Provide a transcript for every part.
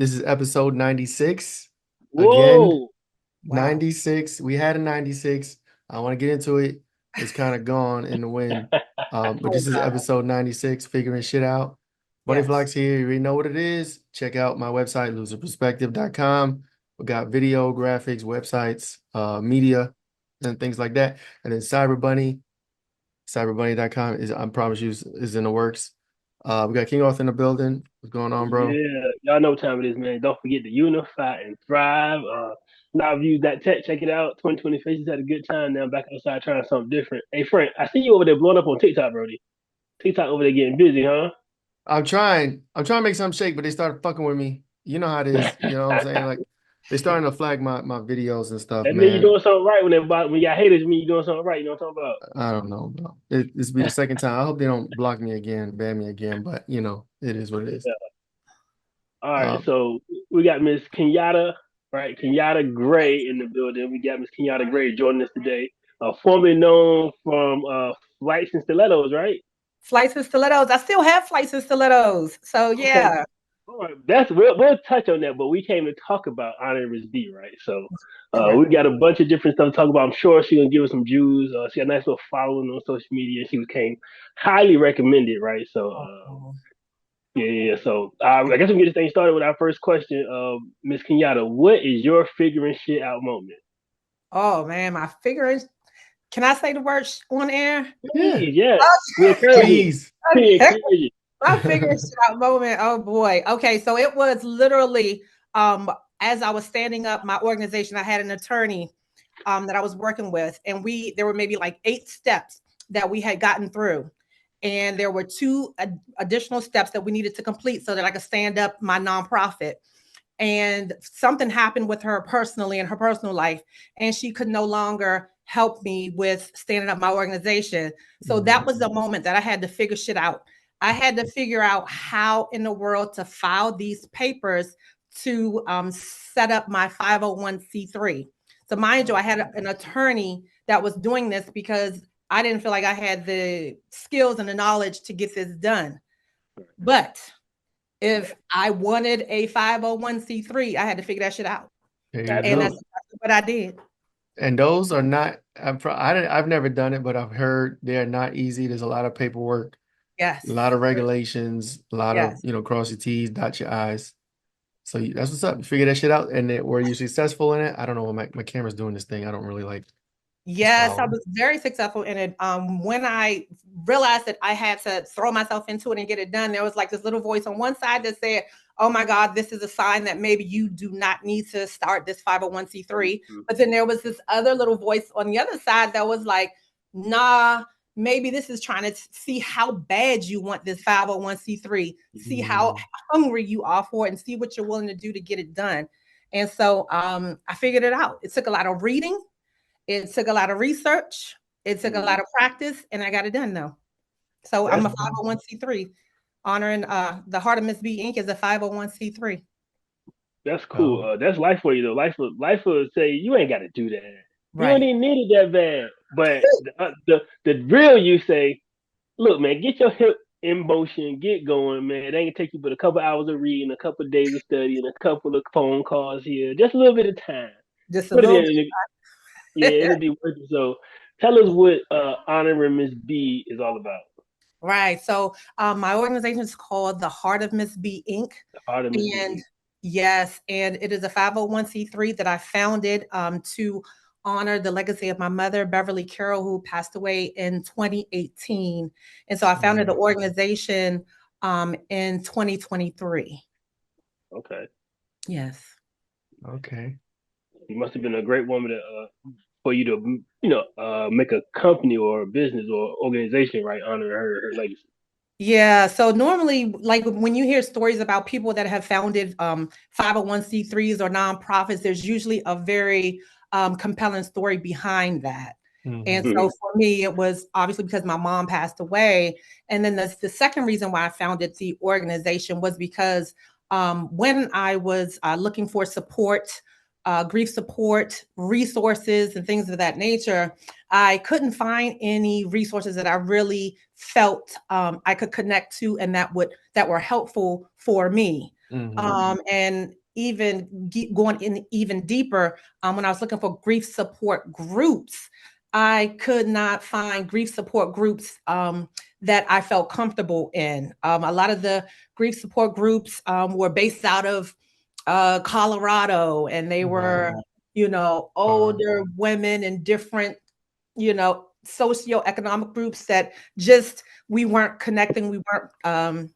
This is episode 96. Again, Whoa. Wow. 96. We had a 96. I want to get into it. It's kind of gone in the wind. But Oh this is God. episode 96, Figuring Shit Out. Money Yes. Flocks here. You already know what it is. Check out my website, loserperspective.com. We got video, graphics, websites, media, and things like that. And then cyberbunny.com I promise you, is in the works. We got King Arthur in the building. What's going on, bro? Yeah, y'all know what time it is, man. Don't forget to unify and thrive. Now I've used that tech. Check it out. 2020 Faces had a good time. Now I'm back outside trying something different. Hey, Frank, I see you over there blowing up on TikTok, Brody. TikTok over there getting busy, huh? I'm trying. I'm trying to make something shake, but they started fucking with me. You know how it is. You know what I'm saying? Like they starting to flag my videos and stuff, That means you're man. doing something right when you got haters. It mean you're doing something right. You know what I'm talking about? I don't know, bro. This be the second time. I hope they don't block me again, ban me again. But it is what it is. Yeah. All right, Um, so we got Miss Kinyatta, right? Kenyatta Gray in the building. We got Miss Kenyatta Gray joining us today, formerly known from Flights and Stilettos, right? Flights and stilettos. I still have flights and stilettos. So Okay. yeah. All right. We'll touch on that, but we came to talk about honoring Miss B, right? So Correct. we got a bunch of different stuff to talk about. I'm sure she's gonna give us some Jews. She got a nice little following on social media. She came highly recommended, right? So Oh, yeah. So I guess we can get this thing started with our first question. Miss Kenyatta, what is your figuring shit out moment? oh man, my figuring. Can I say the word on air? yeah, Please, yes. We Oh, encourage it. please. We okay. encourage it. My figuring shit out moment. Oh boy. Okay, so it was literally as I was standing up my organization, I had an attorney that I was working with, and there were maybe like 8 steps that we had gotten through. And there were two additional steps that we needed to complete so that I could stand up my nonprofit. And something happened with her personally in her personal life, and she could no longer help me with standing up my organization. So that was the moment that I had to figure shit out. I had to figure out how in the world to file these papers to set up my 501c3. So, mind you, I had an attorney that was doing this because I didn't feel like I had the skills and the knowledge to get this done. But if I wanted a 501c3, I had to figure that shit out. There you And go. that's Absolutely. exactly what I did. And those are not. I've never done it, but I've heard they're not easy. There's a lot of paperwork, a lot Yes. of regulations, a lot of Yes. cross your T's, dot your I's. So that's what's up. You figure that shit out, and were you successful in it? I don't know. My camera's doing this thing. I don't really like this Yes, I following. was very successful in it. When I realized that I had to throw myself into it and get it done, there was like this little voice on one side that said, "Oh my God, this is a sign that maybe you do not need to start this 501c3." Mhm. But then there was this other little voice on the other side that was like, "Nah, maybe this is trying to see how bad you want this 501c3, see how Mm, hungry you are for it, and see what you're willing to do to get it done." And so I figured it out. It took a lot of reading, it took a lot of research. It took a Mhm. lot of practice, and I got it done though. So I'm That's a 501c3. Honoring the Heart of Miss B Inc. is a 501c3. that's cool. oh, That's life for you though. Life will say you ain't got to do that. You don't Right. even need it that bad. But the real you say, look, man, get your hip in motion, get going, man. It ain't gonna take you but a couple hours of reading, a couple of days of studying, a couple of phone calls here, just a little bit of time. Just a Put it little in, yeah, bit. it'll be worth it. So, tell us what honoring Miss B is all about. Right. So my organization is called the Heart of Miss B Inc. The art of Miss And B. yes, and it is a 501c3 that I founded to honor the legacy of my mother, Beverly Carroll, who passed away in 2018. And so I founded the mm, organization in 2023. Okay, Yes. okay. you must have been a great woman to, for you to make a company or a business or organization right honoring her legacy. Yeah, so normally, like when you hear stories about people that have founded 501c3s or nonprofits, there's usually a very compelling story behind that. And Hmm. so Hmm. for me, it was obviously because my mom passed away. And then the second reason why I founded the organization was because when I was looking for support, grief support, resources, and things of that nature, I couldn't find any resources that I really felt I could connect to and that were helpful for me. And even going in even deeper, when I was looking for grief support groups, I could not find grief support groups that I felt comfortable in. A lot of the grief support groups were based out of Colorado, and they were, older women in different, socioeconomic groups that just we weren't connecting. We weren't.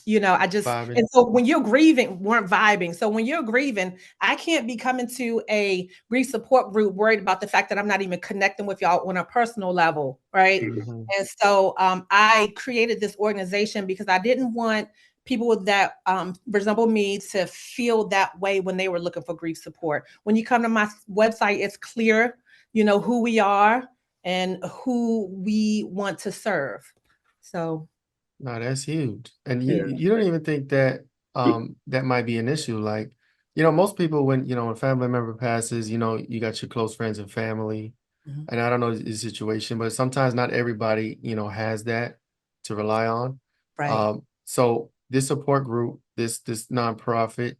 Vibing. And so when you're grieving, weren't vibing. So when you're grieving, I can't be coming to a grief support group worried about the fact that I'm not even connecting with y'all on a personal level, right? And so I created this organization because I didn't want people that resemble me to feel that way when they were looking for grief support. When you come to my website, it's clear, who we are and who we want to serve. So. No, that's huge. And you don't even think that that might be an issue. Like, most people when a family member passes, you got your close friends and family. And I don't know the situation, but sometimes not everybody, has that to rely on. Right. So this support group, this nonprofit,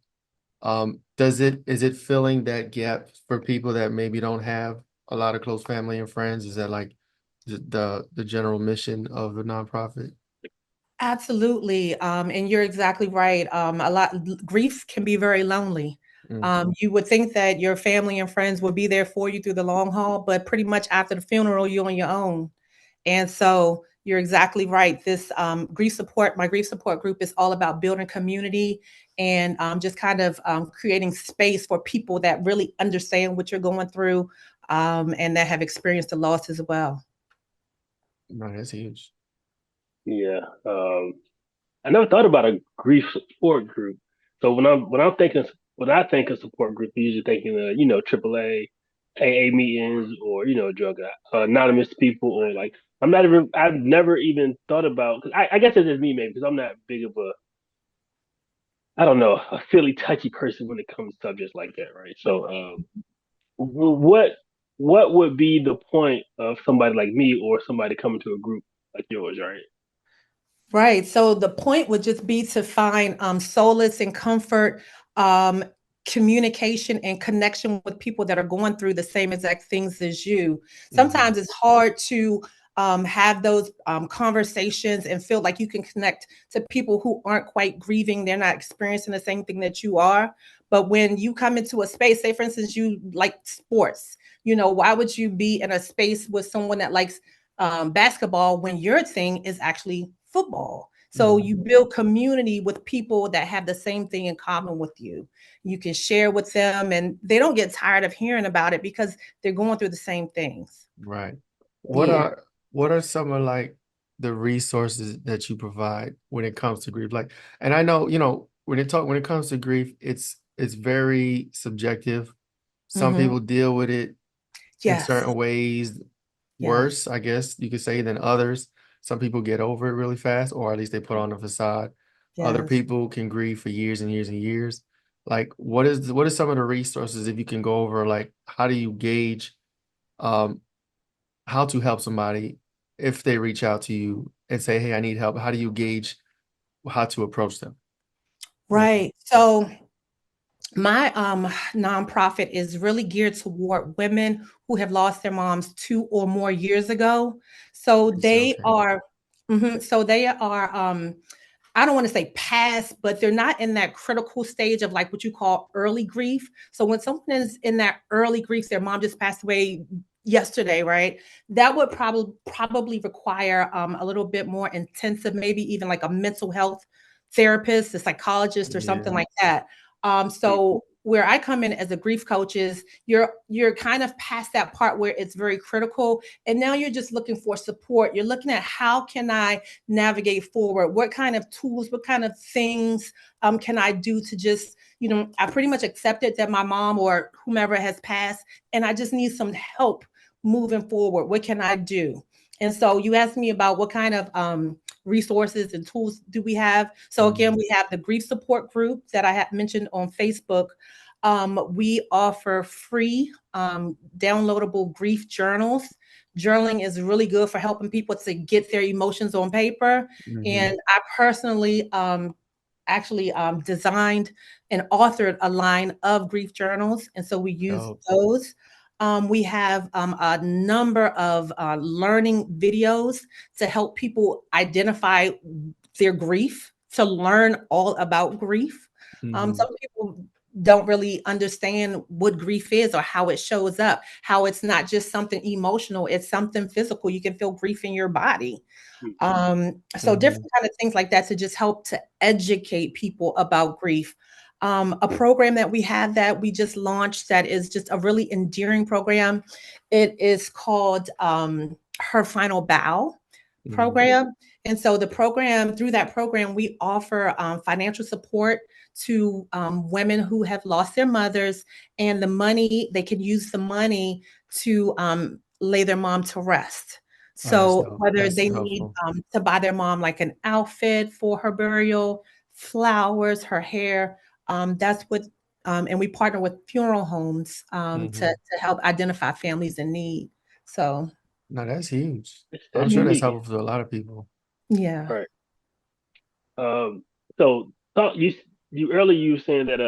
is it filling that gap for people that maybe don't have a lot of close family and friends? Is that like the general mission of the nonprofit? Absolutely. And you're exactly right. Grief can be very lonely. You would think that your family and friends would be there for you through the long haul, but pretty much after the funeral, you're on your own. And so you're exactly right. This my grief support group is all about building community and just kind of creating space for people that really understand what you're going through and that have experienced the loss as well. No, that's huge. Yeah. I never thought about a grief support group. So when I think of support group, I'm usually thinking of AAA, AA meetings, or drug anonymous people, or like I've never even thought about, because I guess it's just me maybe because I'm not big of a, I don't know, a silly touchy person when it comes to subjects like that, right? So what would be the point of somebody like me or somebody coming to a group like yours, right? Right. So the point would just be to find solace and comfort, communication and connection with people that are going through the same exact things as you. Sometimes it's hard to have those conversations and feel like you can connect to people who aren't quite grieving. They're not experiencing the same thing that you are. But when you come into a space, say, for instance, you like sports, why would you be in a space with someone that likes basketball when your thing is actually football? So you build community with people that have the same thing in common with you. You can share with them and they don't get tired of hearing about it because they're going through the same things. Right. What are some of like the resources that you provide when it comes to grief? Like, and I know, when it comes to grief, it's very subjective. Some people deal with it in Yes. certain ways worse, I guess you could say, than others. Some people get over it really fast, or at least they put on a facade. Other people can grieve for years and years and years. Like, what is some of the resources, if you can go over, like, how do you gauge um how to help somebody if they reach out to you and say, "Hey, I need help." How do you gauge how to approach them? Right. So my nonprofit is really geared toward women who have lost their moms 2 or more years ago. So they Okay. are, I don't want to say past, but they're not in that critical stage of like what you call early grief. So when someone is in that early grief, their mom just passed away yesterday, right? That would probably require a little bit more intensive, maybe even like a mental health therapist, a psychologist, or something like that. So where I come in as a grief coach is you're kind of past that part where it's very critical, and now you're just looking for support. You're looking at how can I navigate forward? What kind of tools, what kind of things can I do to just, I pretty much accepted that my mom or whomever has passed, and I just need some help moving forward. What can I do? And so you asked me about what kind of resources and tools do we have. So again, we have the grief support group that I have mentioned on Facebook. We offer free downloadable grief journals. Journaling is really good for helping people to get their emotions on paper. And I personally actually designed and authored a line of grief journals, and so we use those. We have a number of learning videos to help people identify their grief, to learn all about grief. Some people don't really understand what grief is or how it shows up, how it's not just something emotional, it's something physical. You can feel grief in your body. So different kind of things like that to just help to educate people about grief. A program that we have that we just launched that is just a really endearing program. It is called Her Final Bow program. And so through that program, we offer financial support to women who have lost their mothers, and they can use the money to lay their mom to rest. So whether they need to buy their mom like an outfit for her burial, flowers, her hair, that's what, and we partner with funeral homes to help identify families in need. So. No, that's huge. I'm sure that's helpful to a lot of people. Yeah. Right. So you earlier you were saying that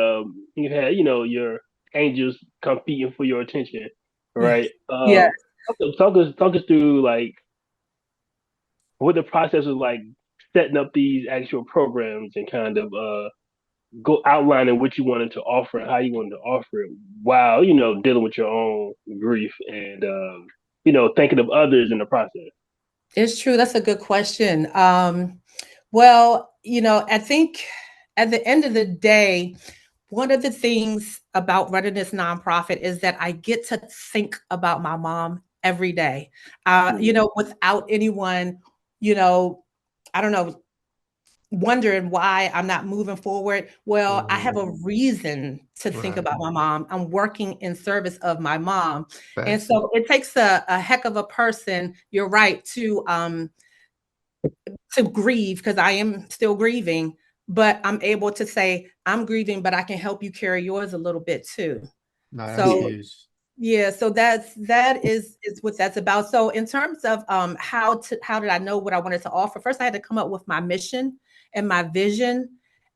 you had your angels competing for your attention, right? Yes. Talk us through like what the process was like setting up these actual programs and kind of go outlining what you wanted to offer and how you wanted to offer it while dealing with your own grief and thinking of others in the process. It's true. That's a good question. Well, I think at the end of the day, one of the things about running this nonprofit is that I get to think about my mom every day, without anyone, I don't know, wondering why I'm not moving forward. Well, I have a reason to think about my mom. I'm working in service of my mom. And so it takes a heck of a person, you're right, to grieve, because I am still grieving, but I'm able to say, I'm grieving, but I can help you carry yours a little bit too. No, that's huge. Yeah, so that is what that's about. So in terms of how did I know what I wanted to offer? First, I had to come up with my mission and my vision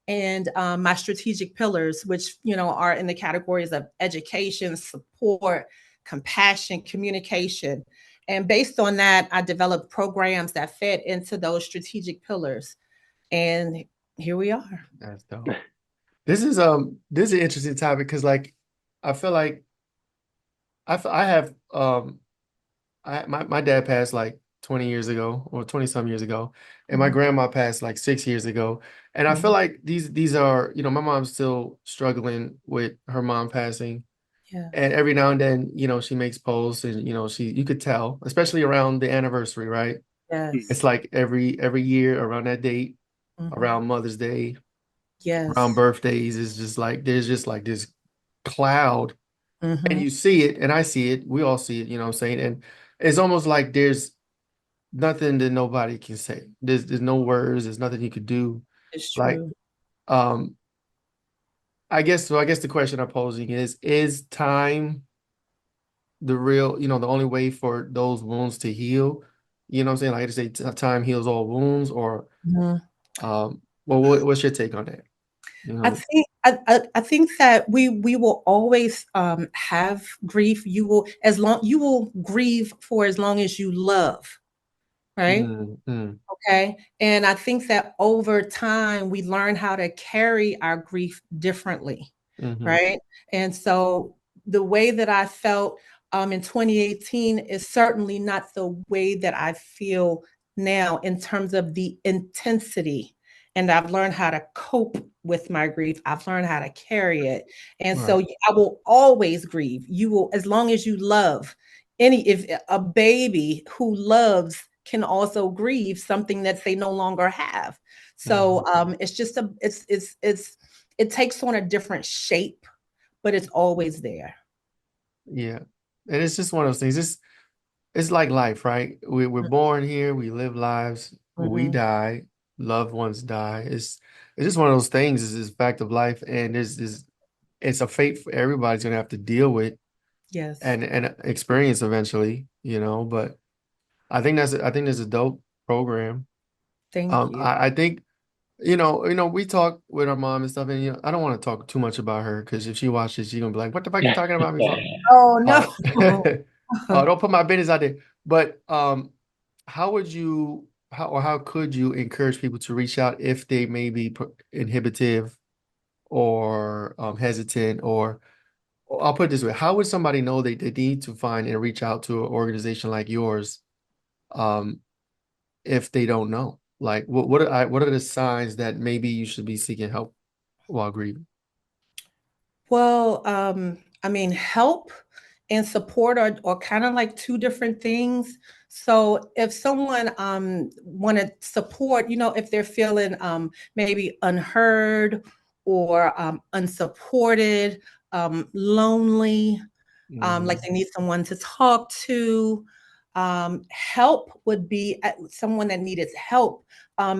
and my strategic pillars, which are in the categories of education, support, compassion, communication. And based on that, I developed programs that fit into those strategic pillars. And here we are. That's dope. This is an interesting topic because like I feel like I have my dad passed like 20 years ago or 20 some years ago, and my grandma passed like 6 years ago. And I feel like these are, my mom's still struggling with her mom passing. Yeah. And every now and then, she makes posts and you could tell, especially around the anniversary, right? Yes. It's like every year around that date, around Mother's Day, around birthdays, it's just like there's just like this cloud. And you see it, and I see it, we all see it, you know what I'm saying? And it's almost like there's nothing that nobody can say. There's no words, there's nothing you could do. It's true. Like, I guess the question I'm posing is time the real, the only way for those wounds to heal? You know what I'm saying? Like I say, time heals all wounds, or well, what's your take on that? I think that we will always have grief. You will grieve for as long as you love, right? Okay. And I think that over time we learn how to carry our grief differently, right? And so the way that I felt in 2018 is certainly not the way that I feel now in terms of the intensity. And I've learned how to cope with my grief. I've learned how to carry it. And so I will always grieve. You will, as long as you love. If a baby who loves can also grieve something that they no longer have. So it's just it takes on a different shape, but it's always there. Yeah. And it's just one of those things. It's like life, right? We're born here, we live lives, we die, loved ones die. It's just one of those things. It's a fact of life, and it's a fate for everybody's gonna have to deal with. Yes. And experience eventually, but I think that's a dope program. Thank you. I think We talk with our mom and stuff, and I don't want to talk too much about her because if she watches, she's gonna be like, "What the fuck you talking about me for?" Oh Uh, no. don't put my business out there. But how would you, how could you encourage people to reach out if they may be inhibitive or hesitant, or I'll put it this way: how would somebody know they need to find and reach out to an organization like yours, um, if they don't know? Like, what are the signs that maybe you should be seeking help while grieving? Well, I mean, help and support are kind of like two different things. So if someone want to support, if they're feeling maybe unheard or unsupported, lonely, like Mm-hmm. they need someone to talk to. Help would be someone that needed help,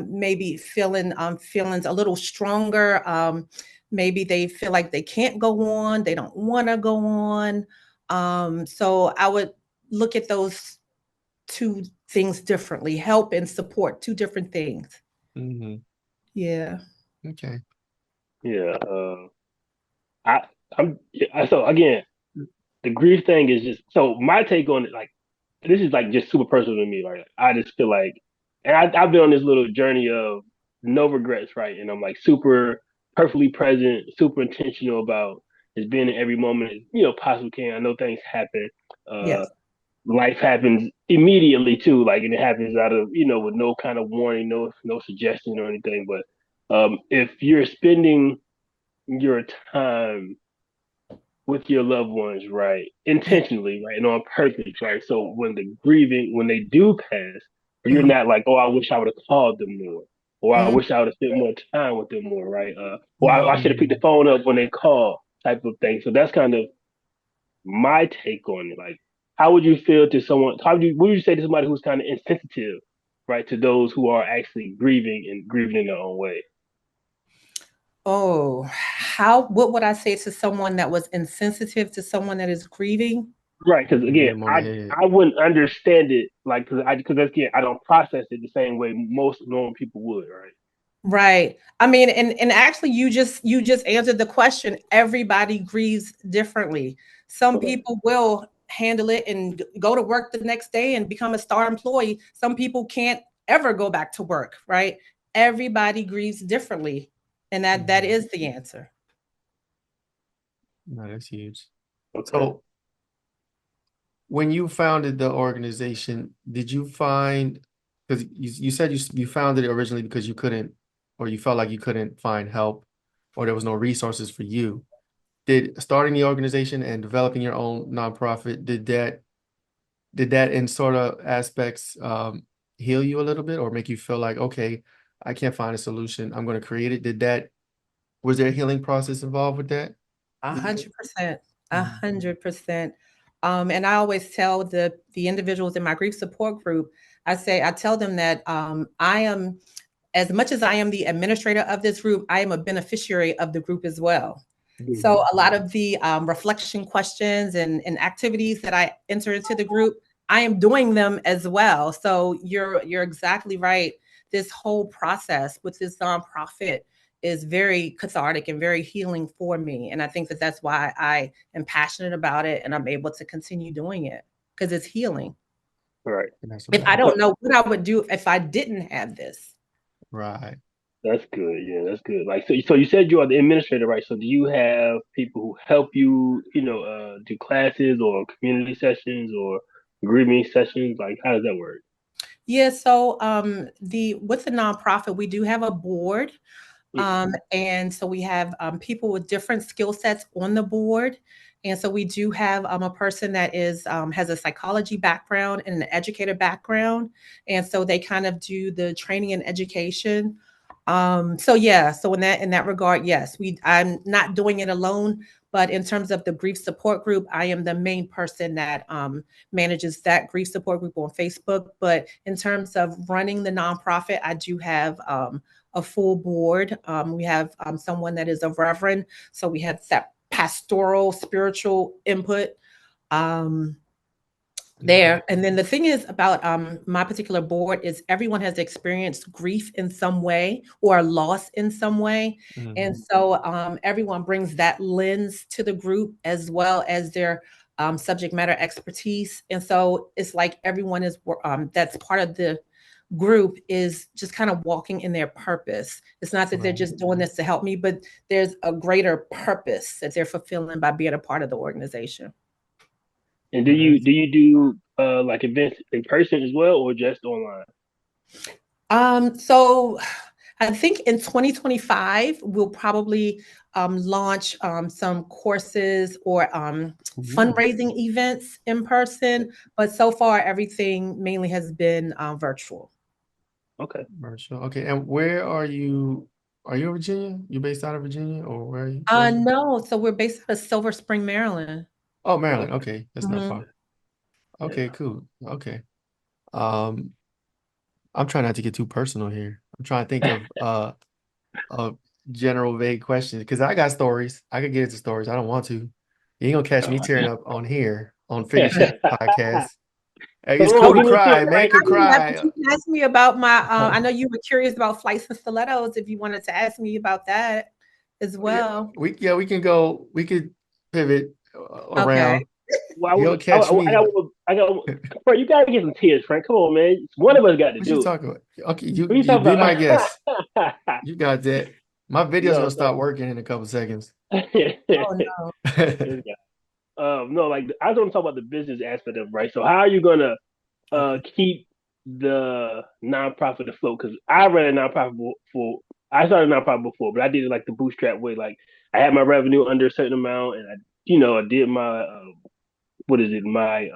maybe feeling feelings a little stronger. Maybe they feel like they can't go on, they don't want to go on. So I would look at those two things differently. Help and support, two different things. Mm-hmm. Yeah. Okay. Yeah. I so again, the grief thing is just so my take on it. Like this is like just super personal to me. Like I just feel like, and I've been on this little journey of no regrets, right? And I'm like super perfectly present, super intentional about just being in every moment as possible can. I know things happen. Uh, Yes. Life happens immediately too, like, and it happens out of with no kind of warning, no suggestion or anything. But if you're spending your time with your loved ones, right? Yeah. Intentionally, right? And on purpose, right? So when they do pass, you're Mhm. not like, oh, I wish I would have called them more. Or I Mhm. wish I would have spent more time with them more, right? Or I Mhm. should have picked the phone up when they call type of thing. So that's kind of my take on it. Like, how would you feel to someone, what would you say to somebody who's kind of insensitive, right? To those who are actually grieving and grieving in their own way? Oh, what would I say to someone that was insensitive to someone that is grieving? Right, because You hit again, them on the head. I wouldn't understand it like because again I don't process it the same way most normal people would. Right. Right. I mean, and actually you just answered the question. Everybody grieves differently. Some Okay. people will handle it and go to work the next day and become a star employee. Some people can't ever go back to work, right? Everybody grieves differently. And that Mhm. is the answer. No, that's huge. Okay. So when you founded the organization, did you find, because you said you founded it originally because you couldn't, or you felt like you couldn't find help, or there was no resources for you. Did starting the organization and developing your own nonprofit, did that in sort of aspects heal you a little bit or make you feel like, okay, I can't find a solution, I'm going to create it? Was there a healing process involved with that? 100%, a Mhm. 100%. And I always tell the individuals in my grief support group, I tell them that I am, as much as I am the administrator of this group, I am a beneficiary of the group as well. Mhm. So a lot of the reflection questions and activities that I enter into the group, I am doing them as well. So you're exactly right. This whole process with this nonprofit is very cathartic and very healing for me, and I think that that's why I am passionate about it, and I'm able to continue doing it because it's healing. Right. And that's what If I So don't know what I would do if I didn't have this. right. that's good. Yeah, that's good. Like so you said you are the administrator, right? So do you have people who help you, do classes or community sessions or grieving sessions? Like how does that work? Yeah, so the with the nonprofit, we do have a board. Mm. And so we have people with different skill sets on the board. And so we do have a person that is has a psychology background and an educator background. And so they kind of do the training and education. So yeah, so in that regard, yes, I'm not doing it alone, but in terms of the grief support group, I am the main person that manages that grief support group on Facebook. But in terms of running the nonprofit, I do have a full board. We have someone that is a reverend, so we have that pastoral, spiritual input. Um, there. And then the thing is about my particular board is everyone has experienced grief in some way or loss in some way. And so everyone brings that lens to the group as well as their subject matter expertise. And so it's like everyone is that's part of the group is just kind of walking in their purpose. It's not that they're just doing this to help me, but there's a greater purpose that they're fulfilling by being a part of the organization. And do you do like events in person as well, or just online? So I think in 2025 we'll probably launch some courses or fundraising events in person, but so far everything mainly has been virtual. Okay. Virtual. Okay. And where are you? Are you in Virginia? You based out of Virginia, or where are you? No, so we're based out of Silver Spring, Maryland. Oh, Maryland. Okay, that's not far. Yeah. Okay, cool. Okay. I'm trying not to get too personal here. I'm trying to think of general vague questions because I got stories. I could get into stories. I don't want to. You ain't gonna catch me tearing up on here on Figure Shxt Podcast. Hey, it's cool to cry. Man could cry. You can ask me about my. I know you were curious about flights and stilettos. If you wanted to ask me about that as well, we can go. We could pivot around. Okay. Well, You'll catch me. Bro, you gotta get some tears, Frank. Come on, man. One of us got to What do you it. talking about? Okay, you What you be talking about? my guest. You got that. My video's No, gonna start working in a couple seconds. Oh no. No, like I was gonna talk about the business aspect of it, right. So how are you gonna keep the nonprofit afloat? Because I ran a nonprofit for I started a nonprofit before, but I did it like the bootstrap way. Like I had my revenue under a certain amount, and I did my what is it my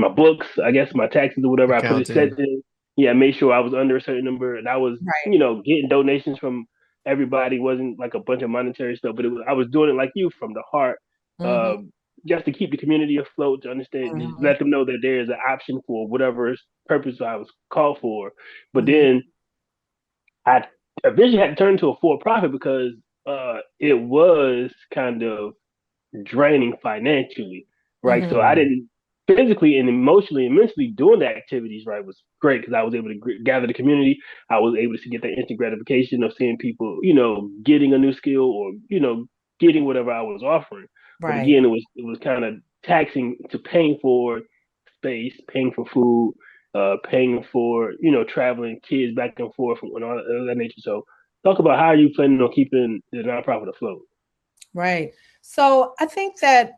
books, I guess my taxes or whatever. I put it set Accounting. in. Yeah, I made sure I was under a certain number, and I was getting donations from everybody. It wasn't like a bunch of monetary stuff, but I was doing it like you from the heart. Just to keep the community afloat, to understand, just let them know that there is an option for whatever purpose I was called for. But then I eventually had to turn into a for-profit because it was kind of draining financially, right? So I didn't physically and emotionally and mentally doing the activities, right, was great because I was able to gather the community. I was able to get the instant gratification of seeing people, getting a new skill or, getting whatever I was offering. But again, it was kind of taxing to paying for space, paying for food, paying for, traveling kids back and forth and all that nature. So talk about how you planning on keeping the nonprofit afloat. Right. So I think that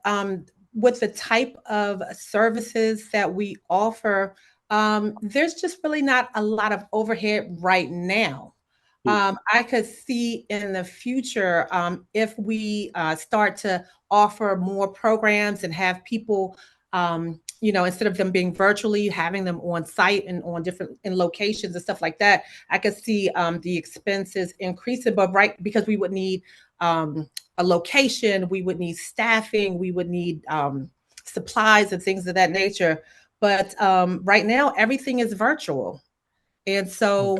with the type of services that we offer, there's just really not a lot of overhead right now. I could see in the future if we start to offer more programs and have people, instead of them being virtually, having them on site and on different in locations and stuff like that. I could see the expenses increasing, but because we would need a location, we would need staffing, we would need supplies and things of that nature. But right now, everything is virtual. And so,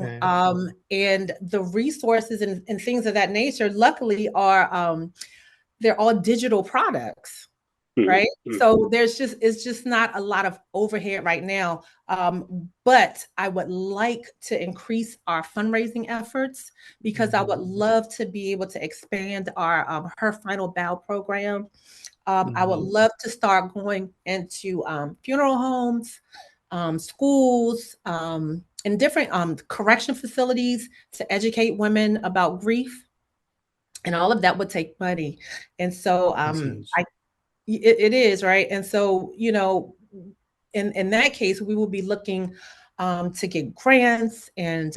and the resources and things of that nature, luckily, are they're all digital products, right? So it's just not a lot of overhead right now. But I would like to increase our fundraising efforts because I would love to be able to expand our Her Final Bow program. I would love to start going into funeral homes, schools, and different correction facilities to educate women about grief. And all of that would take money. And so it is, right? And so, in that case, we will be looking to get grants and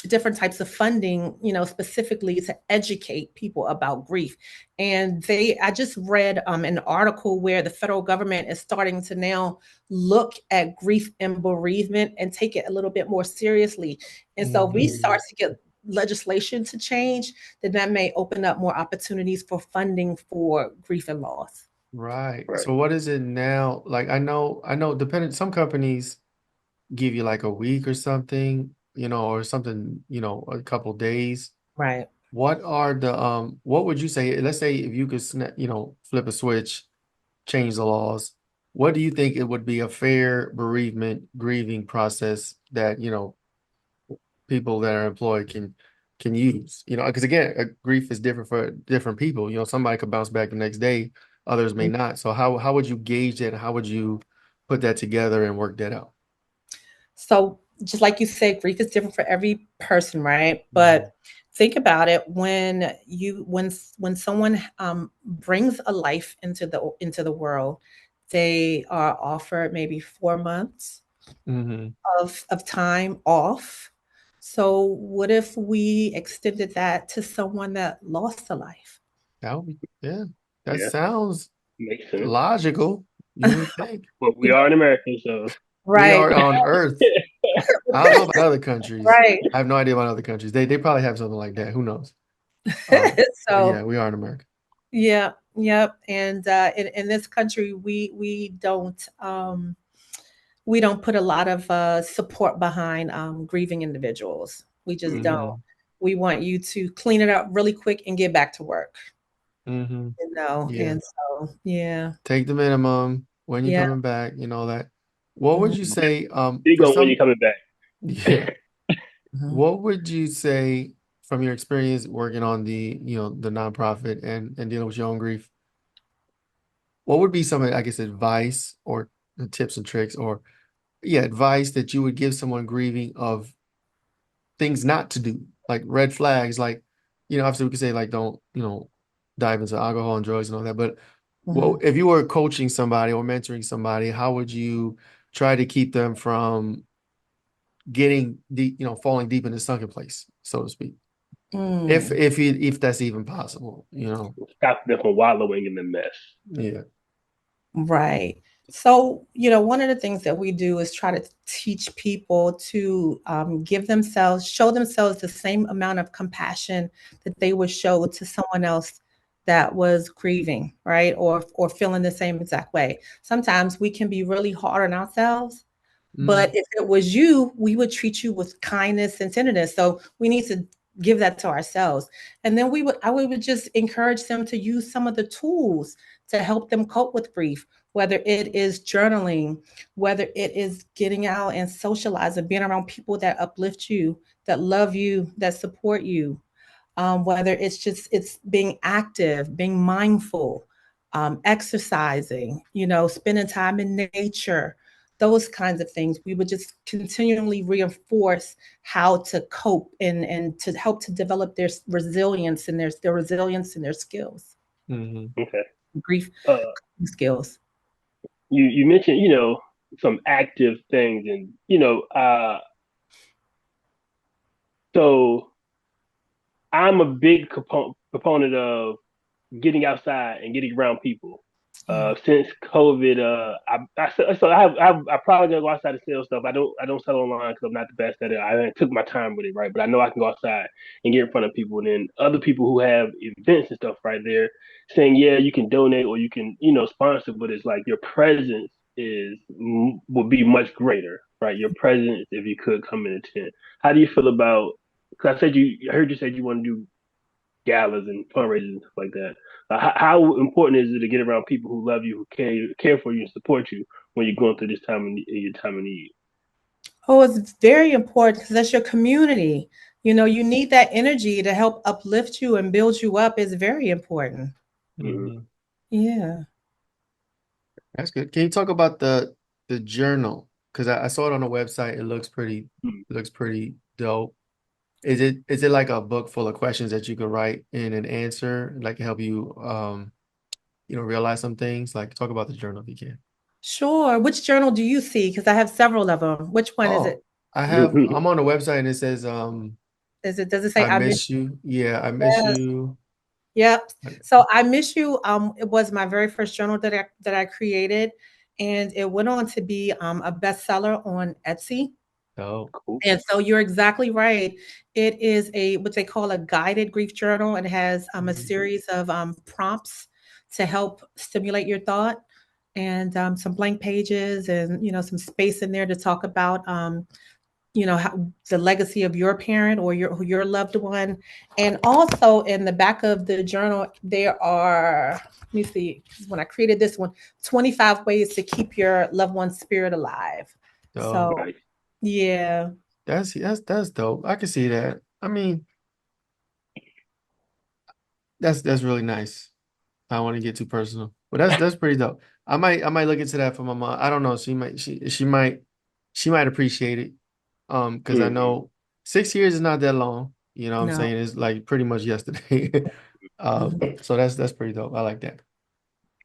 different types of funding, specifically to educate people about grief. And I just read an article where the federal government is starting to now look at grief and bereavement and take it a little bit more seriously. And so if we start to get legislation to change, then that may open up more opportunities for funding for grief and loss. Right. So what is it now? Like I know depending, some companies give you like a week or something, or something, a couple days. Right. What are what would you say, let's say if you could flip a switch, change the laws, what do you think it would be a fair bereavement grieving process that, people that are employed can use? Because again, grief is different for different people. Somebody could bounce back the next day, others may not. So how would you gauge that? How would you put that together and work that out? So just like you said, grief is different for every person, right? But think about it, when someone brings a life into the world, they are offered maybe 4 months Mm-hmm. of time off. So what if we extended that to someone that lost a life? That would be, yeah, that Yeah, sounds makes sense. logical, you would think. But we are in America, so We Right. are on Earth. I don't know about other countries. Right. I have no idea about other countries. They probably have something like that. Who knows? But yeah, So we are in America. yeah, yep. And in this country, we don't put a lot of support behind grieving individuals. We just don't. Mm-hmm. We want you to clean it up really quick and get back to work. Mm-hmm. Yeah. And so yeah, Take the minimum when you're yeah. coming back, that. What would you Mhm, say, big for on when you're some, coming back. yeah, mhm, what would you say from your experience working on the nonprofit and dealing with your own grief? What would be some, I guess, advice or tips and tricks or yeah, advice that you would give someone grieving of things not to do, like red flags, like, obviously we could say like don't, dive into alcohol and drugs and all that, but well, mhm. if you were coaching somebody or mentoring somebody, how would you try to keep them from getting deep, falling deep in the sunken place, so to speak? Mm. If that's even possible. Stop them from wallowing in the mess. Yeah. Right. So, one of the things that we do is try to teach people to show themselves the same amount of compassion that they would show to someone else that was grieving, right? Or feeling the same exact way. Sometimes we can be really hard on ourselves, but Mm, if it was you, we would treat you with kindness and tenderness. So we need to give that to ourselves. And then I would just encourage them to use some of the tools to help them cope with grief, whether it is journaling, whether it is getting out and socializing, being around people that uplift you, that love you, that support you. Whether it's being active, being mindful, exercising, spending time in nature, those kinds of things. We would just continually reinforce how to cope and to help to develop their resilience and their resilience and their skills, mhm. Okay. grief Uh, skills. you mentioned some active things, and so I'm a big proponent of getting outside and getting around people. Yeah. Since COVID, I probably gonna go outside and sell stuff. I don't sell online because I'm not the best at it. I took my time with it, right? But I know I can go outside and get in front of people, and then other people who have events and stuff right there saying, yeah, you can donate or you can sponsor, but it's like your presence will be much greater, right? Your presence if you could come and attend. How do you feel about? Because I heard you said you want to do galas and fundraisers and stuff like that. How important is it to get around people who love you, who care for you, and support you when you're going through this time your time of need? Oh, it's very important because that's your community. You need that energy to help uplift you and build you up. Is very important. Mm-hmm. Mhm. Yeah. That's good. Can you talk about the journal? Because I saw it on the website. It looks pretty dope. Is it like a book full of questions that you can write in and answer, like help you realize some things? Like talk about the journal if you can. Sure. Which journal do you see? Because I have several of them. Which one is Oh, it? I'm on the website and it says Does it say I I miss miss you. Yeah, I miss you? Yes. you. Yep. So I miss you. It was my very first journal that I created, and it went on to be a bestseller on Etsy. Oh. Cool. And so you're exactly right. It is what they call a guided grief journal. It has a Mhm. series of prompts to help stimulate your thought, and some blank pages, and some space in there to talk about the legacy of your parent or your loved one. And also in the back of the journal, there are, let me see, when I created this one, 25 ways to keep your loved one's spirit alive. So, yeah. That's dope. I can see that. I mean, that's really nice. I don't want to get too personal, but that's pretty dope. I might look into that for my mom. I don't know. She might appreciate it. Because I know 6 years is not that long. You know what I'm No. saying? It's like pretty much yesterday. So that's pretty dope. I like that.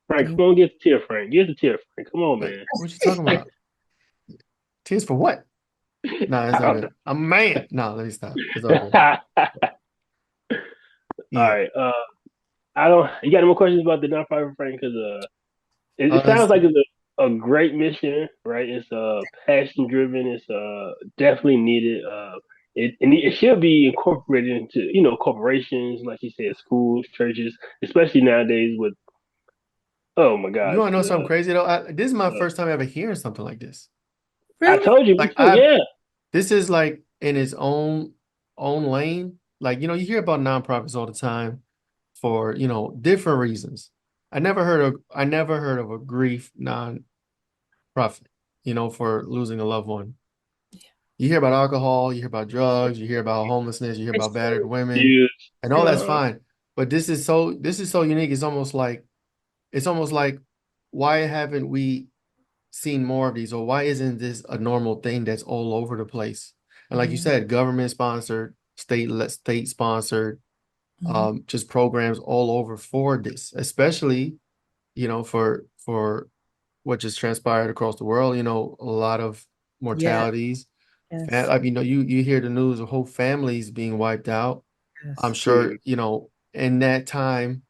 Frank, come on, get the tear, Frank. Get the tear, Frank. Come on, man. What you talking about? Tears for what? No, it's all good. I'm a man. No, let me stop. It's all good. All right. I don't. You got any more questions about the nonprofit, Frank? Because it sounds like it's a great mission, right? It's passion driven. It's definitely needed. It should be incorporated into corporations, like you said, schools, churches, especially nowadays with. Oh my gosh! You want to know something crazy though? This is my first time ever hearing something like this. Really? I told you, like this is like in its own lane. Like you hear about nonprofits all the time for different reasons. I never heard of a grief non-profit, for losing a loved one. You hear about alcohol, you hear about drugs, you hear about homelessness, you hear about battered women, and all that's fine. But this is so unique. It's almost like why haven't we seen more of these, or why isn't this a normal thing that's all over the place? And like you said, government sponsored, state sponsored, just programs all over for this, especially for what just transpired across the world. A lot of mortalities. Yes. You hear the news of whole families being wiped out. Yes. I'm sure in that time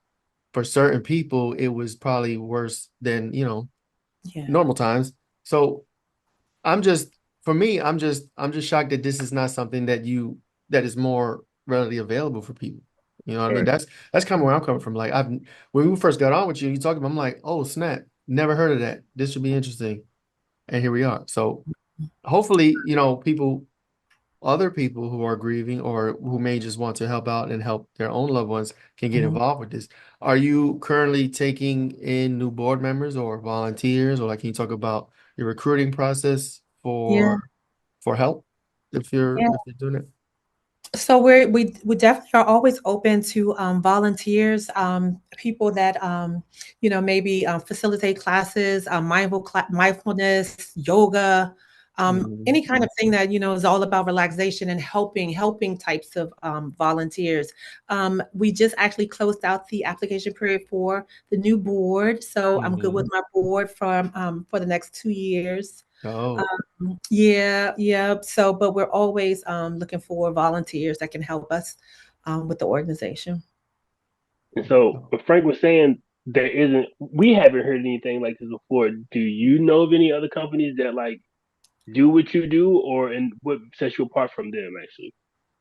for certain people it was probably worse than normal times. So I'm just shocked that this is not something that is more readily available for people. You know what I mean? That's kind of where I'm coming from. Like when we first got on with you talking about, I'm like, oh snap, never heard of that. This should be interesting. And here we are. So hopefully, other people who are grieving or who may just want to help out and help their own loved ones can get involved with this. Are you currently taking in new board members or volunteers, or like, can you talk about your recruiting process for help if you're doing it? So we definitely are always open to volunteers, people that maybe facilitate classes, mindfulness, yoga, any kind of thing that is all about relaxation and helping types of volunteers. We just actually closed out the application period for the new board, so I'm good with my board for the next 2 years. Oh. Yeah. So, but we're always looking for volunteers that can help us with the organization. And so Frank was saying we haven't heard anything like this before. Do you know of any other companies that like do what you do, and what sets you apart from them actually?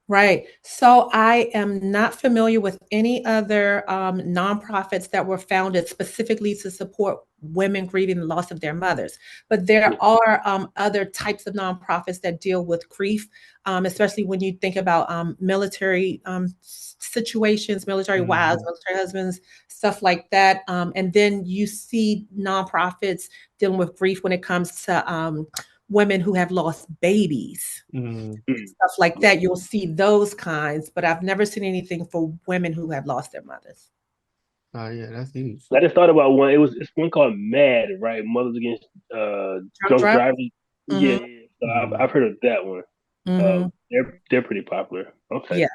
Right. So I am not familiar with any other nonprofits that were founded specifically to support women grieving the loss of their mothers. But there are other types of nonprofits that deal with grief, especially when you think about military situations, military wives, military husbands, stuff like that. And then you see nonprofits dealing with grief when it comes to women who have lost babies, stuff like that. You'll see those kinds, but I've never seen anything for women who have lost their mothers. Oh yeah, that's huge. I just thought about one. It's one called MAD, right? Mothers Against Drunk Drivers. Yeah. So I've heard of that one. They're pretty popular. Okay. Yes.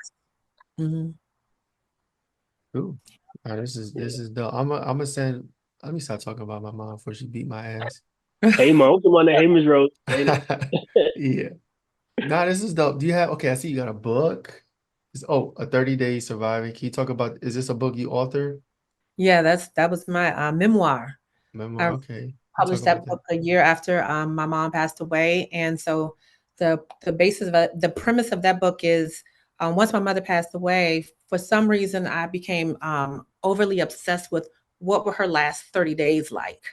Cool. This is dope. I'm gonna send. Let me stop talking about my mom before she beat my ass. Hey mom, come on, hey Miss Rose. Yeah. Nah, this is dope. Do you have? Okay, I see you got a book. A 30-day surviving. Can you talk about? Is this a book you authored? Yeah, that was my memoir. Memoir. Okay. Published that book a year after my mom passed away, and so the basis of the premise of that book is once my mother passed away, for some reason I became overly obsessed with what were her last 30 days like.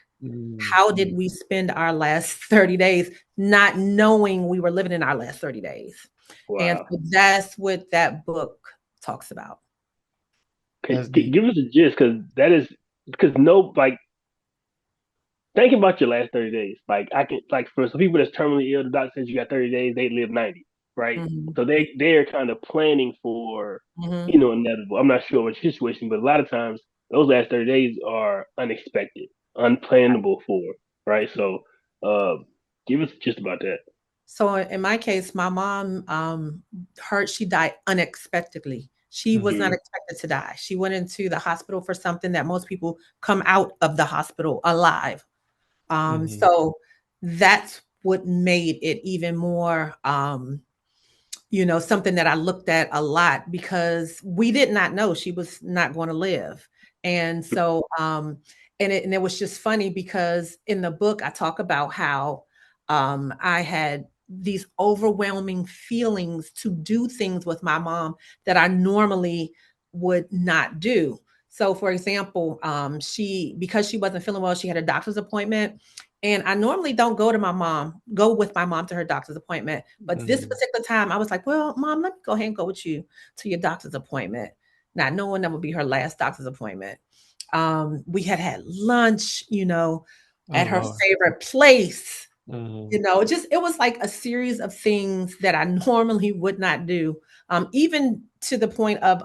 How did we spend our last 30 days not knowing we were living in our last 30 days? Wow. And so that's what that book talks about. Give us a gist, because thinking about your last 30 days, for some people that's terminally ill, the doctor says you got 30 days, they live 90, right? So they're kind of planning for, inevitable. I'm not sure what situation, but a lot of times those last 30 days are unexpected, unplannable for, right? So give us just about that. So in my case, my mom, she died unexpectedly. She was not expected to die. She went into the hospital for something that most people come out of the hospital alive. So that's what made it even more, something that I looked at a lot, because we did not know she was not going to live. And so, and it was just funny because in the book, I talk about how I had these overwhelming feelings to do things with my mom that I normally would not do. So for example, because she wasn't feeling well, she had a doctor's appointment. And I normally don't go with my mom to her doctor's appointment. But this particular time I was like, well, Mom, let me go ahead and go with you to your doctor's appointment. Not knowing that would be her last doctor's appointment. We had lunch, at her favorite place. It was like a series of things that I normally would not do. Even to the point of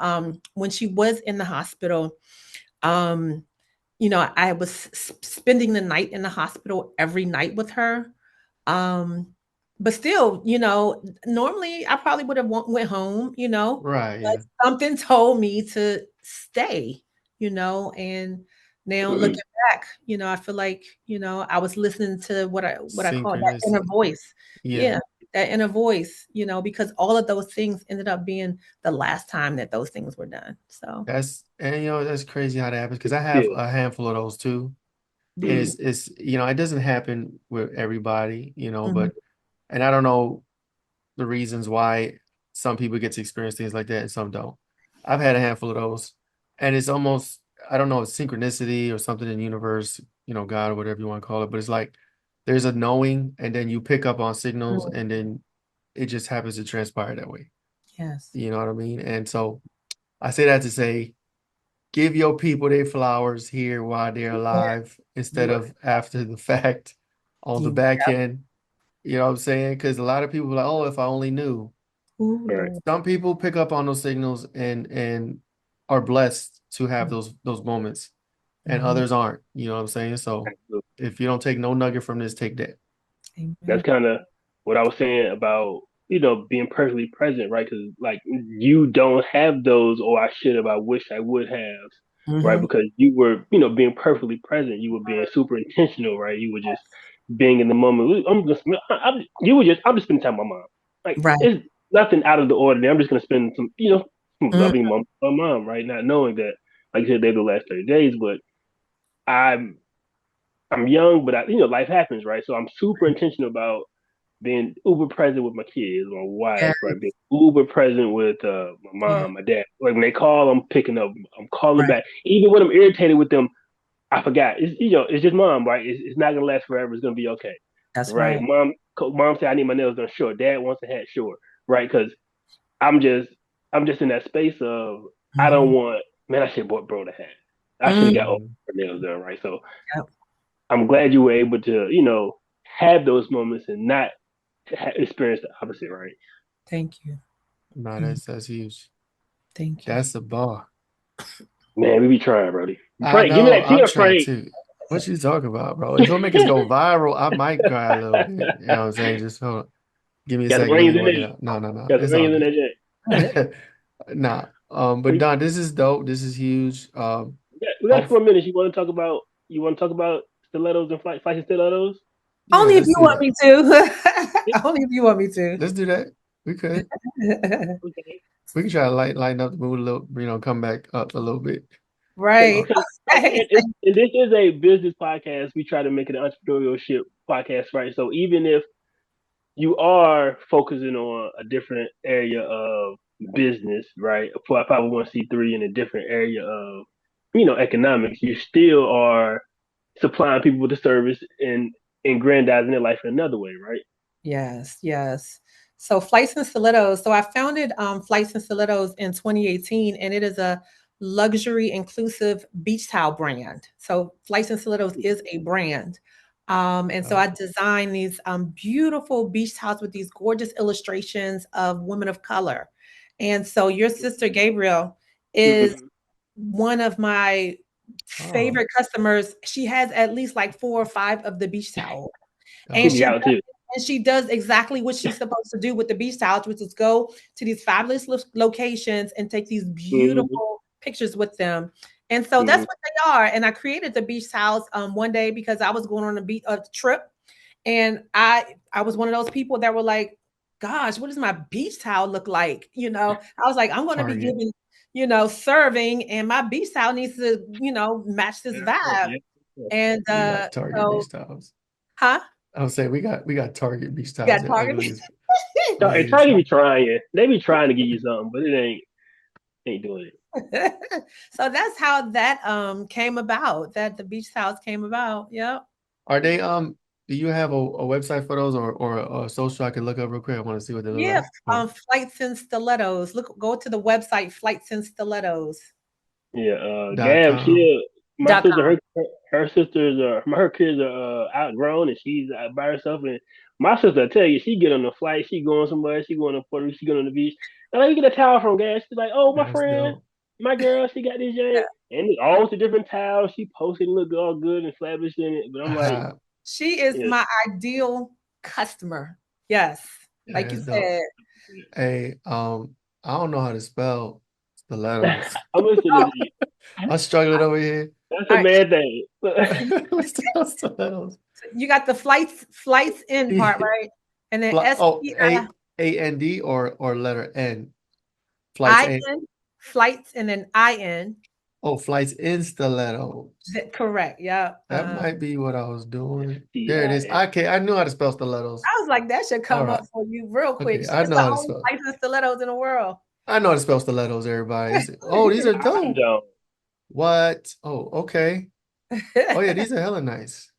when she was in the hospital, I was spending the night in the hospital every night with her. But still, normally I probably would have went home, Right. But something told me to stay, and now looking back, I feel like, I was listening to what I call that inner voice. Yeah, that inner voice, because all of those things ended up being the last time that those things were done. So that's crazy how that happens, because I have a handful of those too. And it's it doesn't happen with everybody, but and I don't know the reasons why some people get to experience things like that and some don't. I've had a handful of those, and it's almost, I don't know, it's synchronicity or something in the universe, God or whatever you want to call it, but it's like there's a knowing, and then you pick up on signals, and then it just happens to transpire that way. Yes. You know what I mean? And so I say that to say, give your people their flowers here while they're alive, instead of after the fact on the back end. You know what I'm saying? Because a lot of people are like, oh, if I only knew. Some people pick up on those signals and are blessed to have those moments, and others aren't. You know what I'm saying? So if you don't take no nugget from this, take that. That's kind of what I was saying about, being perfectly present, right? Because you don't have those, or I should have, I wish I would have, right? Because you were, being perfectly present. You were being super intentional, right? You were just being in the moment. I'm just spending time with my mom. It's nothing out of the ordinary. I'm just gonna spend some, some loving moment with my mom, right? Not knowing that, like I said, they're the last 30 days, but I'm young, but life happens, right? So I'm super intentional about being uber present with my kids, my wife, right? Being uber present with my mom, my dad. Like when they call, I'm picking up, I'm calling back. Even when I'm irritated with them, I forgot. It's just mom, right? It's not gonna last forever. It's gonna be okay. That's right. Mom said I need my nails done short. Dad wants a hat short, right? Because I'm just in that space of I don't want, man, I should have bought bro the hat. I should have got all her nails done, right? So I'm glad you were able to, have those moments and not experience the opposite, right? Thank you. No, that's huge. Thank you. That's a bar. Man, we be trying, Brody. I know, give me that I'm trying too. What you talking about, bro? If it'll make us go viral, I might cry a little bit. You know what I'm saying? Just hold on. Give me a second. Let me work it out. No. It's all good. Nah. But Don, this is dope. This is huge. We got 4 minutes. You want to talk about stilettos and flight stilettos? Yeah, only if you want me to. Only if you want me to. Let's do that. We could. Okay. We can try to lighten up the mood a little, come back up a little bit. Right. And this is a business podcast. We try to make it an entrepreneurship podcast, right? So even if you are focusing on a different area of business, right, for a 501c3 in a different area of, economics, you still are supplying people with the service and grandizing their life in another way, right? Yes, yes. So Flights and Stilettos. So I founded Flights and Stilettos in 2018, and it is a luxury inclusive beach towel brand. So Flights and Stilettos is a brand. And so I designed these beautiful beach towels with these gorgeous illustrations of women of color. And so your sister Gabriel is one of my favorite customers. She has at least like 4 or 5 of the beach towels. And she does exactly what she's supposed to do with the beach towels, which is go to these fabulous locations and take these beautiful pictures with them. And so that's what they are. And I created the beach towels one day because I was going on a trip, and I was one of those people that were like, "Gosh, what does my beach towel look like?" You know, I was like, "I'm going to be giving, serving, and my beach towel needs to, match this vibe." And Target beach towels. Huh? I would say we got Target beach towels. Got Target. Target be trying. They be trying to give you something, but it ain't doing it. So that's how that came about. That the beach towels came about. Yep. Are they do you have a website for those or a social I can look up real quick? I want to see what they look like. Flights and Stilettos. Go to the website Flights and Stilettos. Yeah, Gab, my sister, her sisters her kids are outgrown, and she's by herself. And my sister, I tell you, she get on the flight, she going somewhere, she going to Puerto Rico, she going on the beach. And like, you get a towel from Gab. She's like, "Oh, my friend, my girl, she got this jank," and it's all the different towels. She posted, look all good and flavish in it. But I'm like, she is my ideal customer. Yes, like you said. Hey, I don't know how to spell Stilettos. I'm struggling over here. That's a bad thing. Stilettos. You got the flights in part, right? And then A-N-D or letter N. Flights and then I-N. Oh, flights in Stilettos. Correct. Yeah. That might be what I was doing. There it is. Okay, I knew how to spell stilettos. I was like, that should come up for you real quick. Okay, I know how to spell. Flights and stilettos in the world. I know how to spell stilettos, everybody. Oh, these are dope. What? Oh, okay. Oh yeah, these are hella nice.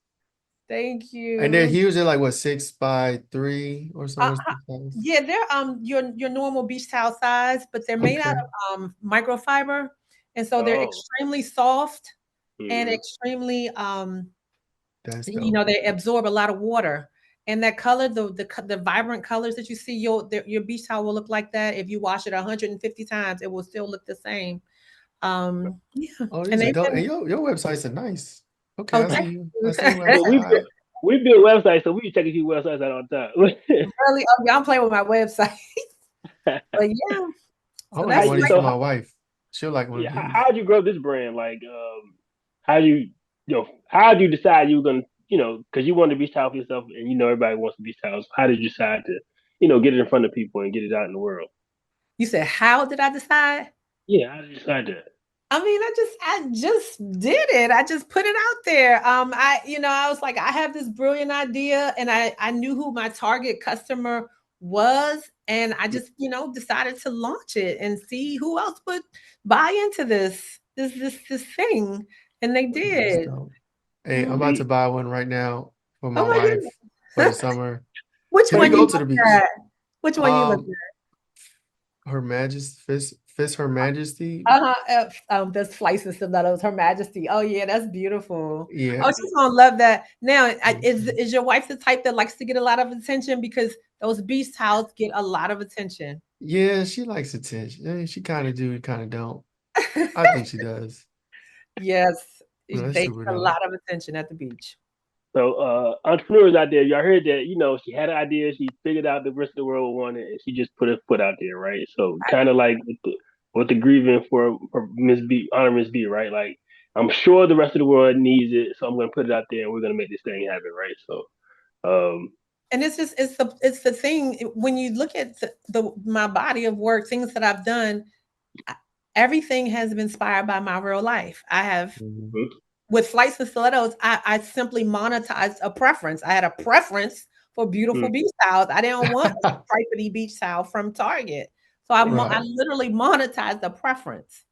Thank you. And they're huge. They're like what, 6 by 3 or something? Yeah, they're your normal beach towel size, but they're made out of microfiber, and so they're extremely soft and extremely they absorb a lot of water. And that color, the vibrant colors that you see, your beach towel will look like that. If you wash it 150 times, it will still look the same. Yeah. Oh, and your websites are nice. Okay, I see you. We build websites, so we check a few websites out all the time. Really? I'm playing with my website. But yeah. So I want to for my wife. She'll like one of these. How'd you grow this brand? Like, how do you decide you were gonna, because you wanted to beach towel for yourself, and everybody wants to beach towels. How did you decide to, get it in front of people and get it out in the world? You said, how did I decide? Yeah, how did you decide that? I mean, I just did it. I just put it out there. I was like, I have this brilliant idea, and I knew who my target customer was, and I just, decided to launch it and see who else would buy into this thing, and they did. Hey, I'm about to buy one right now for my wife for the summer. Which one you go to the beach? Which one you look at? Her Majesty. Her Majesty. There's Flights and Stilettos, Her Majesty. Oh yeah, that's beautiful. Yeah. Oh, she's gonna love that. Now, is your wife the type that likes to get a lot of attention? Because those beach towels get a lot of attention. Yeah, she likes attention. She kind of do, kind of don't. I think she does. Yes, they get a lot of attention at the beach. So, entrepreneurs out there, y'all heard that, she had an idea, she figured out the rest of the world wanted, and she just put her foot out there, right? So, kind of like with the grieving for Miss B, honor Miss B, right? Like, I'm sure the rest of the world needs it, so I'm going to put it out there, and we're going to make this thing happen, right? So, and it's the thing when you look at my body of work, things that I've done, everything has been inspired by my real life. I have. With Flights and Stilettos, I simply monetized a preference. I had a preference for beautiful beach towels. I didn't want a stripedy beach towel from Target. So I literally monetized the preference.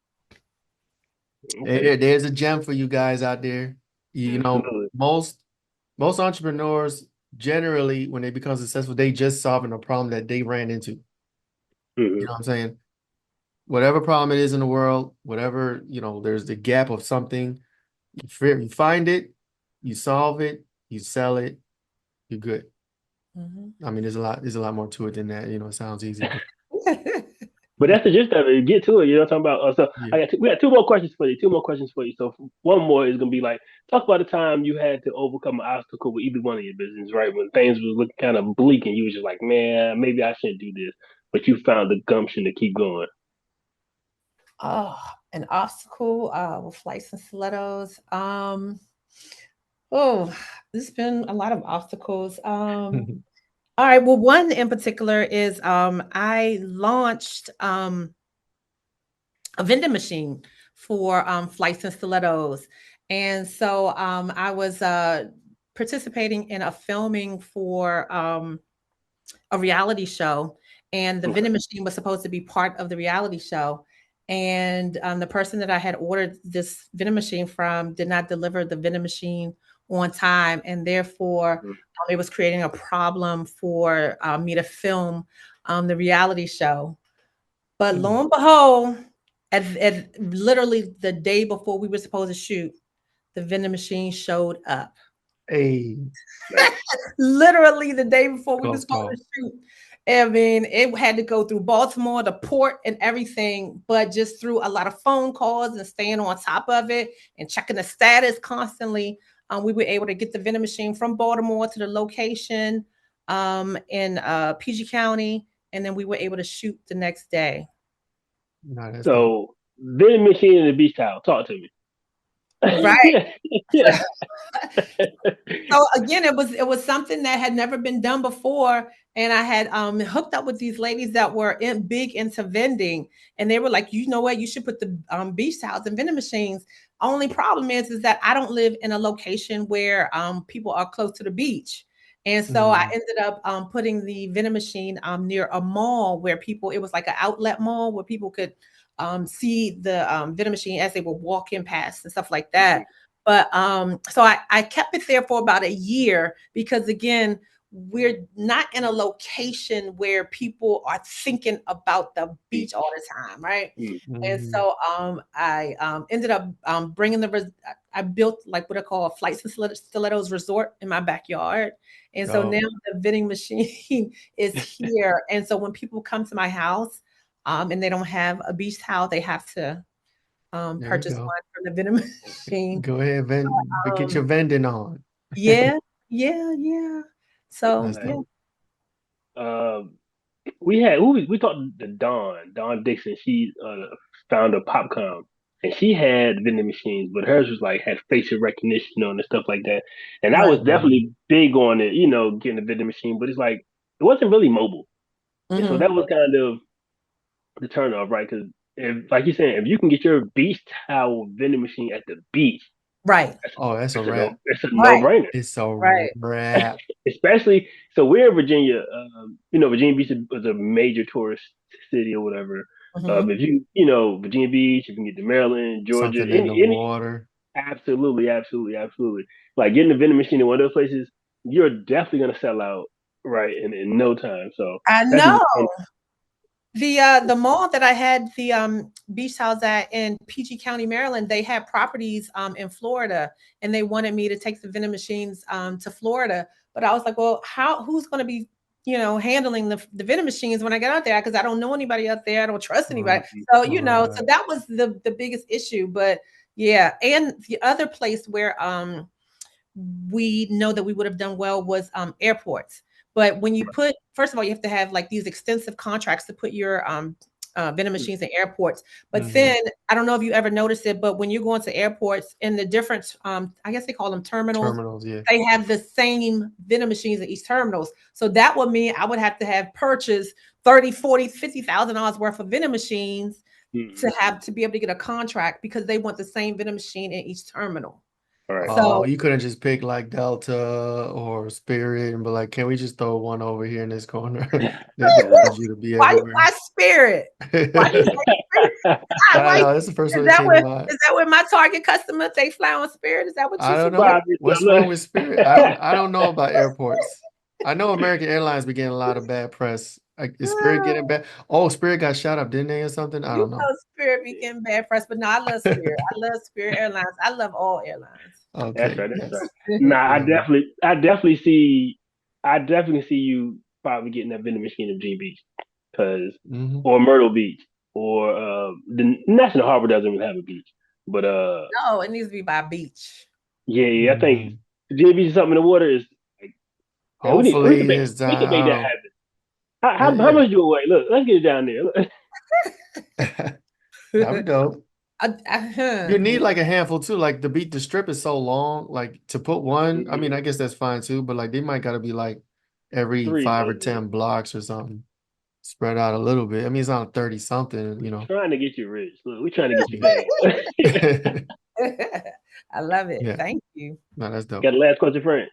There's a gem for you guys out there. You know, most entrepreneurs generally, when they become successful, they just solving a problem that they ran into. You know what I'm saying? Whatever problem it is in the world, whatever, there's the gap of something, you find it, you solve it, you sell it, you're good. I mean, there's a lot more to it than that. It sounds easy, but But that's the gist of it. Get to it. You know what I'm talking about? So yeah. we got two more questions for you. Two more questions for you. So one more is gonna be like, talk about the time you had to overcome an obstacle with either one of your business, right? When things was looking kind of bleak and you was just like, man, maybe I shouldn't do this, but you found the gumption to keep going. Oh, an obstacle with flights and stilettos. Oh, there's been a lot of obstacles. All right. Well, one in particular is I launched a vending machine for flights and stilettos. And so I was participating in a filming for a reality show, and the vending machine was supposed to be part of the reality show. And the person that I had ordered this vending machine from did not deliver the vending machine on time, and therefore it was creating a problem for me to film the reality show. But lo and behold, at literally the day before we were supposed to shoot, the vending machine showed up. Hey, Literally the day before we were close supposed call. to shoot. I mean, it had to go through Baltimore, the port, and everything, but just through a lot of phone calls and staying on top of it and checking the status constantly, we were able to get the vending machine from Baltimore to the location in PG County, and then we were able to shoot the next day. No, that's dope. So vending machine and the beach towel. Talk to me. Right. So again, it was something that had never been done before, and I had hooked up with these ladies that were big into vending, and they were like, you know what, you should put the beach towels and vending machines. Only problem is that I don't live in a location where people are close to the beach. And so I ended up putting the vending machine near a mall where it was like an outlet mall where people could see the vending machine as they were walking past and stuff like that. But so I kept it there for about a year because again, we're not in a location where people are thinking about the beach all the time, right? And so I ended up bringing I built like what I call a flights and stilettos resort in my backyard. And so now the vending machine is here. And so when people come to my house and they don't have a beach towel, they have to purchase one from the vending machine. Go ahead, get your vending on. Yeah. So we talked to Dawn Dixon. She found a Popcom, and she had vending machines, but hers was like had facial recognition on and stuff like that. And I was definitely big on it, getting a vending machine, but it's like it wasn't really mobile, and so that was kind of the turnoff, right? Because if, like you're saying, if you can get your beach towel vending machine at the beach, right. That's a wrap. It's a no-brainer. It's a wrap. Especially, so we're in Virginia. Virginia Beach is a major tourist city or whatever. If Virginia Beach, you can get to Maryland, Georgia, Something in the water. Absolutely. Like getting a vending machine in one of those places, you're definitely gonna sell out, right, in no time. So I know. The mall that I had the beach towels at in PG County, Maryland, they had properties in Florida, and they wanted me to take the vending machines to Florida. But I was like, well, who's going to be, handling the vending machines when I get out there? Because I don't know anybody out there. I don't trust anybody. So, so that was the biggest issue. But yeah, and the other place where we know that we would have done well was airports. But when you first of all, you have to have like these extensive contracts to put your vending machines in airports. But then I don't know if you ever noticed it, but when you're going to airports in the different, I guess they call them terminals, they have the same vending machines in each terminals. So that would mean I would have to have purchased $30,000, $40,000, $50,000 worth of vending machines to be able to get a contract because they want the same vending machine in each terminal. Right. So you couldn't just pick like Delta or Spirit and be like, can we just throw one over here in this corner? That allows you to be everywhere. Why Spirit? Why I know that's the first one is that that came to what mind. is that what my target customer they fly on Spirit? Is that what I you don't said? know what's wrong with Spirit. I don't know about airports. I know American Airlines be getting a lot of bad press. Like, is Spirit getting bad? Oh, Spirit got shot up, didn't they, or something? I You don't know. know, Spirit be getting bad press, but no, I love Spirit. I love Spirit Airlines. I love all airlines. That's Okay, right. That's right. yes. Nah, Yeah, man. I definitely see you probably getting that vending machine at G Beach, cause Hmm. or Myrtle Beach, or the National Harbor doesn't even have a beach, but No, it needs to be by a beach. yeah, I think Hmm. G Beach is something in the water is like, yeah, Hopefully this we can time, make I that don't happen. How know. much do it weigh? Look, let's get it down there. Look. Yeah. That'd be dope. You need like a handful too. Like the strip is so long. Like to put one, I mean, I guess that's fine too, but like they might gotta be like every Three, 5 or 10 maybe. blocks or something. Spread out a little bit. I mean, it's not 30 something, Trying to get you rich. Look, we're trying to get you Yeah. bad. I love it. Yeah. Thank you. No, that's Got dope. the last question, friend.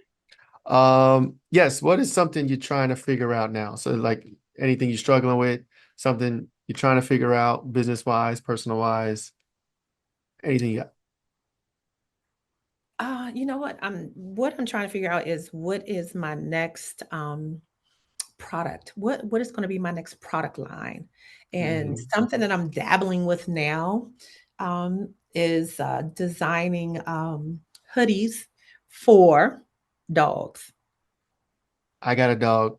Yes, what is something you're trying to figure out now? So like anything you're struggling with, something you're trying to figure out business wise, personal wise, anything you got. You know what I'm trying to figure out is what is my next product? What is going to be my next product line? And Mhm. something that I'm dabbling with now is designing hoodies for dogs. I got a dog.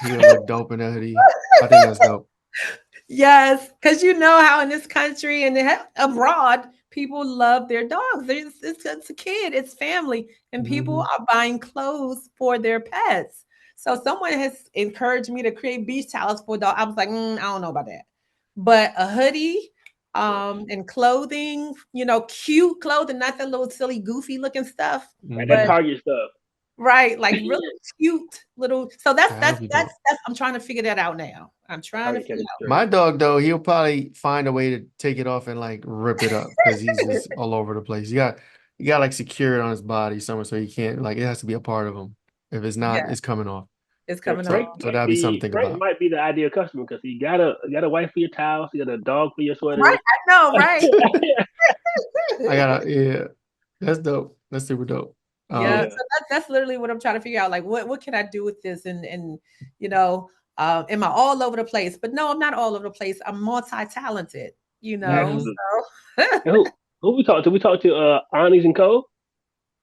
He gonna look dope in a hoodie. I think that's dope. Yes, because you know how in this country and abroad, people love their dogs. It's a kid, it's family, and people Hmm. are buying clothes for their pets. So someone has encouraged me to create beach towels for dog. I was like, I don't know about that, but a hoodie, and clothing, cute clothing, not that little silly, goofy looking stuff, Right, that Hmm. but Target stuff. right, like really cute little. So that's That'll that's be that's dope. that's. I'm trying to figure that out now. I'm trying to Target figure Kevin out. shirt. My dog though, he'll probably find a way to take it off and like rip it up because he's just all over the place. You got like secure it on his body somewhere so he can't like it has to be a part of him. If it's not, Yeah, it's coming off. it's Yeah, coming So on. so that'll be something to think Frank about. might be the ideal customer because he got a wife for your towels, he got a dog for your Right, sweaters. I know, right? I gotta yeah, that's dope. That's super dope. Yeah, so Yeah. that's literally what I'm trying to figure out. Like, what can I do with this? And you know, am I all over the place? But no, I'm not all over the place. I'm multi-talented. Hmm. So And who we talked to? We talked to Onyx and Co.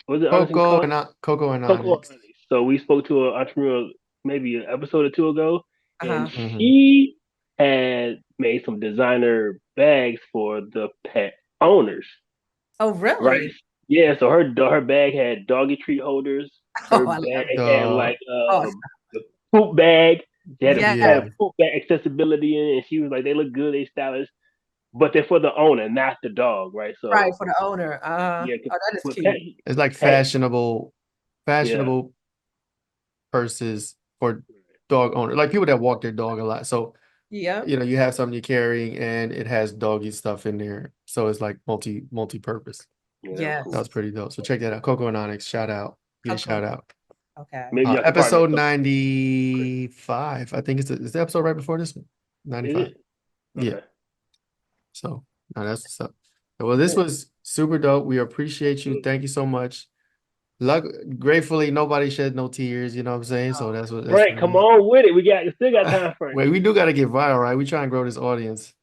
Was it Onyx and Co? Coco and Coco Onyx. Onyx. So we spoke to an entrepreneur maybe an episode or two ago, and uh-huh. Hmm. she had made some designer bags for the pet owners. Oh, Right. really? Yeah. So her bag had doggy treat holders. Oh, Her I bag love it. had The like Oh, the poop bag. She had yes, a yeah, poop bag accessibility in it, and she was like, they look good, they stylish, but they're for the owner, not the dog, right? right So for the owner. yeah, Oh, that is with pet, cute. it's like pet, yeah, fashionable purses for dog owner, like people that walk their dog a lot. So Yep. you have something you're carrying and it has doggy stuff in there. So it's like multi-purpose. yeah, that was Yes. That cool. was pretty dope. So check that out. Coco and Onyx, shout out. Get a Okay. shout out. Okay. Maybe y'all can partner. Episode 95. I think it's the episode right before this one. Is 95. it Yeah. okay? So no, that's what's up. Well, this was super dope. We appreciate you. Absolutely. Thank you so much. Luck Gratefully nobody shed no tears, you know what I'm saying? So that's Frank, really come good. on with it. We still got time, Frank. Wait, we do gotta get viral, right? We try and grow this audience.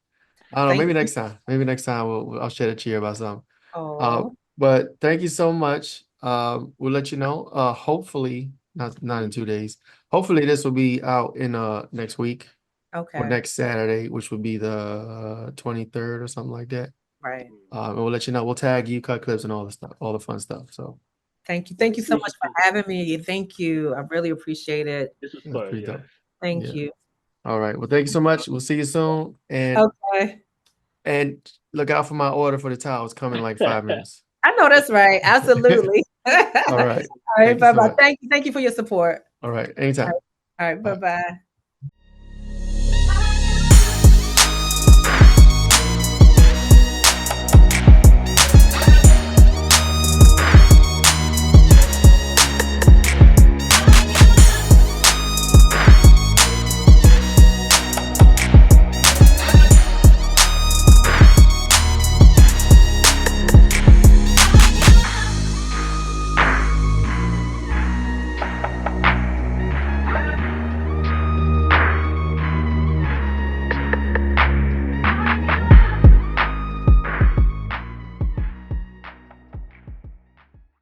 I don't know. Thank Maybe you. next time. Maybe next time I'll shed a cheer about something. Oh, But thank you so much. We'll let you know. Hopefully, not in 2 days. Hopefully, this will be out in next week or okay. next Saturday, which would be the 23rd or something like that. Right. And we'll let you know. We'll tag you, cut clips, and all the stuff, all the fun stuff. So Thank you. Yeah, Thank you so much appreciate for you. having me. Thank you. I really appreciate it. This was that's fun. pretty Yes. dope. Thank Yeah. you. All right. Well, thank you so much. We'll see you soon. Okay. And look out for my order for the towels coming in like 5 minutes. I know that's right. Absolutely. All All right. right. Thank you Bye so bye. much. Thank you. Thank you for your support. All right. All Anytime. right. All right. Bye Bye. bye.